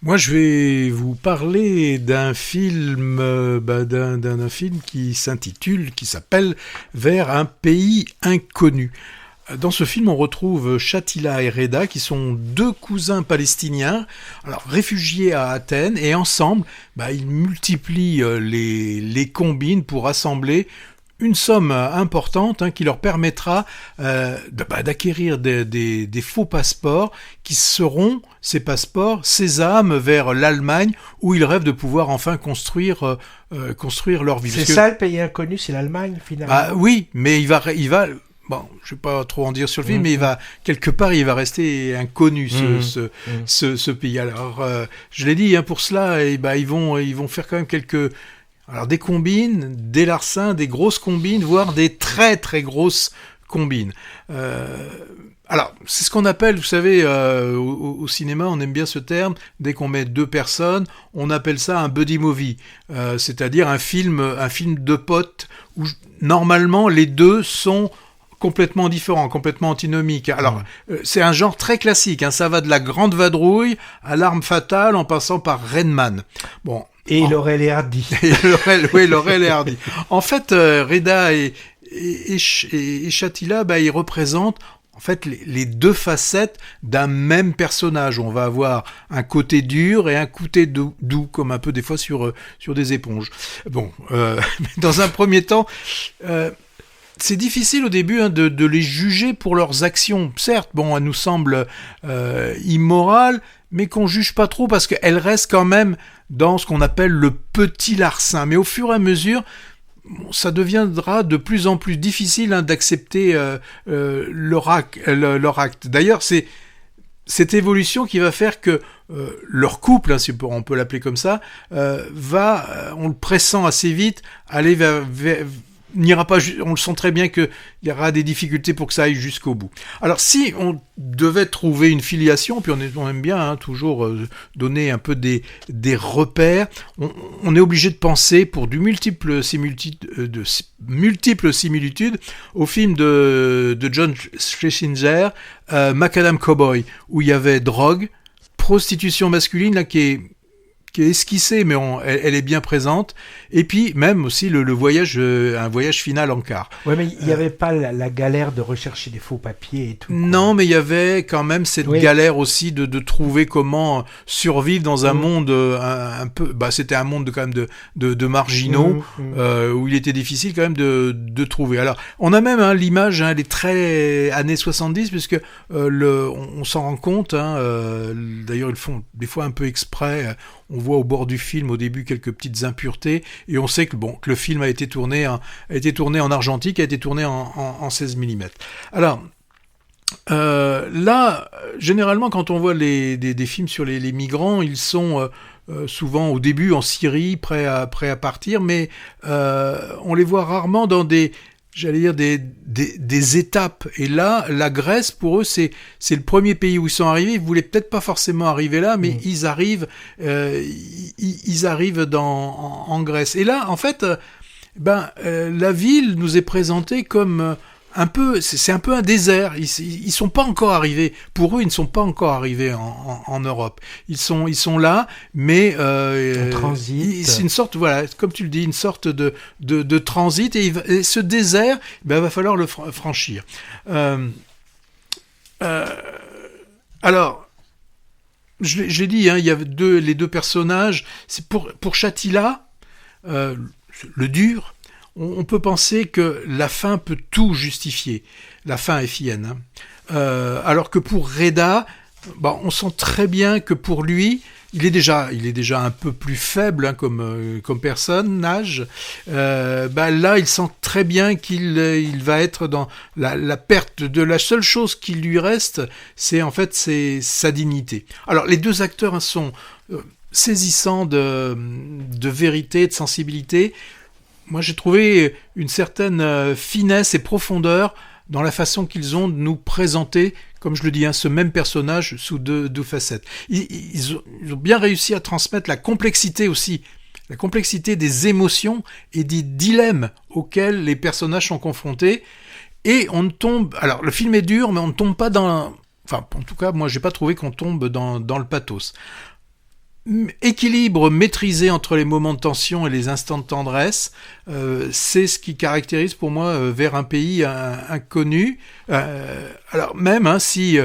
Moi, je vais vous parler d'un film, d'un film qui s'appelle Vers un pays inconnu. Dans ce film, on retrouve Shatila et Reda, qui sont deux cousins palestiniens, alors réfugiés à Athènes, et ensemble, ils multiplient les combines pour rassembler une somme importante qui leur permettra d'acquérir des faux passeports qui seront, ces passeports, sésame vers l'Allemagne où ils rêvent de pouvoir enfin construire leur vie. C'est ça le pays inconnu, c'est l'Allemagne finalement. Oui, mais il va bon, je vais pas trop en dire sur le film, mais quelque part, il va rester inconnu ce pays. Alors, je l'ai dit, pour cela, ils vont faire quand même des combines, des larcins, des grosses combines, voire des très très grosses combines. Alors, c'est ce qu'on appelle, vous savez, au cinéma, on aime bien ce terme, dès qu'on met deux personnes, on appelle ça un buddy movie, c'est-à-dire un film de potes où normalement les deux sont complètement différents, complètement antinomiques. Alors, c'est un genre très classique, ça va de la grande vadrouille à l'arme fatale en passant par Rain Man. Bon. Et Laurel et Hardy. Laurel et Hardy. En fait, Reda et Shatila, ils représentent en fait les deux facettes d'un même personnage. On va avoir un côté dur et un côté doux, comme un peu des fois sur des éponges. Bon, dans un premier temps, c'est difficile au début de les juger pour leurs actions. Certes, elles nous semblent immorales, mais qu'on juge pas trop parce qu'elles restent quand même dans ce qu'on appelle le petit larcin. Mais au fur et à mesure, ça deviendra de plus en plus difficile d'accepter leur acte. D'ailleurs, c'est cette évolution qui va faire que leur couple, si on peut l'appeler comme ça, on le pressent assez vite, aller n'ira pas, on le sent très bien qu'il y aura des difficultés pour que ça aille jusqu'au bout. Alors si on devait trouver une filiation, puis on aime bien toujours donner un peu des repères, on est obligé de penser pour de multiples similitudes au film de John Schlesinger, Macadam Cowboy, où il y avait drogue, prostitution masculine là, qui est esquissée, mais elle est bien présente. Et puis, même aussi, le voyage, un voyage final en car. Ouais, mais il n'y avait pas la galère de rechercher des faux papiers et tout. Quoi. Non, mais il y avait quand même cette galère aussi de trouver comment survivre dans un monde un peu... c'était un monde quand même de marginaux, où il était difficile quand même de trouver. Alors, on a même l'image, elle est très années 70, puisque on s'en rend compte, d'ailleurs, ils font des fois un peu exprès... On voit au bord du film au début quelques petites impuretés et on sait que le film a été tourné en argentique, a été tourné en 16 mm. Alors là, généralement quand on voit des films sur les migrants, ils sont souvent au début en Syrie, prêts à partir, mais on les voit rarement dans des étapes. Et là, la Grèce, pour eux, c'est le premier pays où ils sont arrivés. Ils voulaient peut-être pas forcément arriver là, mais ils arrivent en Grèce. Et là, en fait, la ville nous est présentée comme c'est un peu un désert. Ils sont pas encore arrivés. Pour eux, ils ne sont pas encore arrivés en Europe. Ils sont là, mais en transit. C'est une sorte, comme tu le dis, une sorte de transit. Et ce désert, va falloir le franchir. Alors, je l'ai dit, il y a les deux personnages. C'est pour Shatila, le dur. On peut penser que la fin peut tout justifier, la fin FIN. Alors que pour Reda, on sent très bien que pour lui, il est déjà un peu plus faible comme personnage. Là, il sent très bien qu'il va être dans la perte de la seule chose qui lui reste, c'est sa dignité. Alors les deux acteurs sont saisissants de vérité, de sensibilité. Moi, j'ai trouvé une certaine finesse et profondeur dans la façon qu'ils ont de nous présenter, comme je le dis, ce même personnage sous deux facettes. Ils ont bien réussi à transmettre la complexité aussi, la complexité des émotions et des dilemmes auxquels les personnages sont confrontés. Et on ne tombe... Alors, le film est dur, mais on ne tombe pas dans... Enfin, en tout cas, moi, j'ai pas trouvé qu'on tombe dans le pathos. équilibre maîtrisé entre les moments de tension et les instants de tendresse, c'est ce qui caractérise pour moi Vers un pays inconnu. Alors même si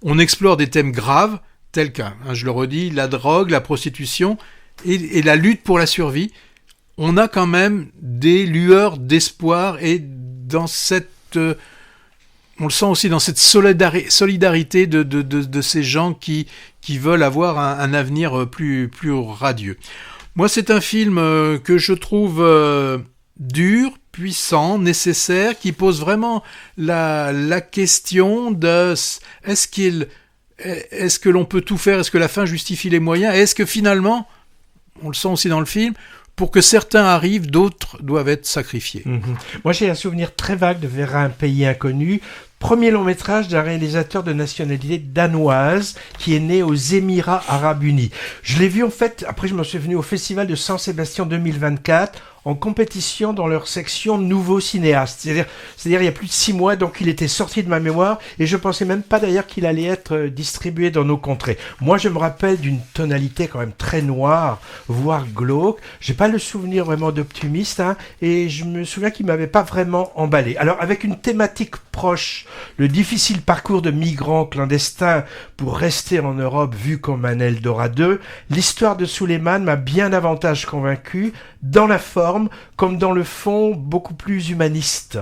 on explore des thèmes graves, tels que, je le redis, la drogue, la prostitution et la lutte pour la survie, on a quand même des lueurs d'espoir et dans cette... on le sent aussi dans cette solidarité de ces gens qui veulent avoir un avenir plus radieux. Moi, c'est un film que je trouve dur, puissant, nécessaire, qui pose vraiment la question de est-ce que l'on peut tout faire, est-ce que la fin justifie les moyens, est-ce que finalement, on le sent aussi dans le film, pour que certains arrivent, d'autres doivent être sacrifiés. Moi, j'ai un souvenir très vague de Vers un pays inconnu. Premier long métrage d'un réalisateur de nationalité danoise qui est né aux Émirats Arabes Unis. Je l'ai vu en fait, après je me suis venu au Festival de San-Sébastien 2024 en compétition dans leur section Nouveaux Cinéastes. C'est-à-dire il y a plus de 6 mois, donc il était sorti de ma mémoire et je pensais même pas d'ailleurs qu'il allait être distribué dans nos contrées. Moi, je me rappelle d'une tonalité quand même très noire, voire glauque. J'ai pas le souvenir vraiment d'optimiste, et je me souviens qu'il m'avait pas vraiment emballé. Alors, avec une thématique proche, le difficile parcours de migrants clandestins pour rester en Europe vu comme un Eldorado, l'histoire de Suleiman m'a bien davantage convaincu, dans la forme comme dans le fond beaucoup plus humaniste.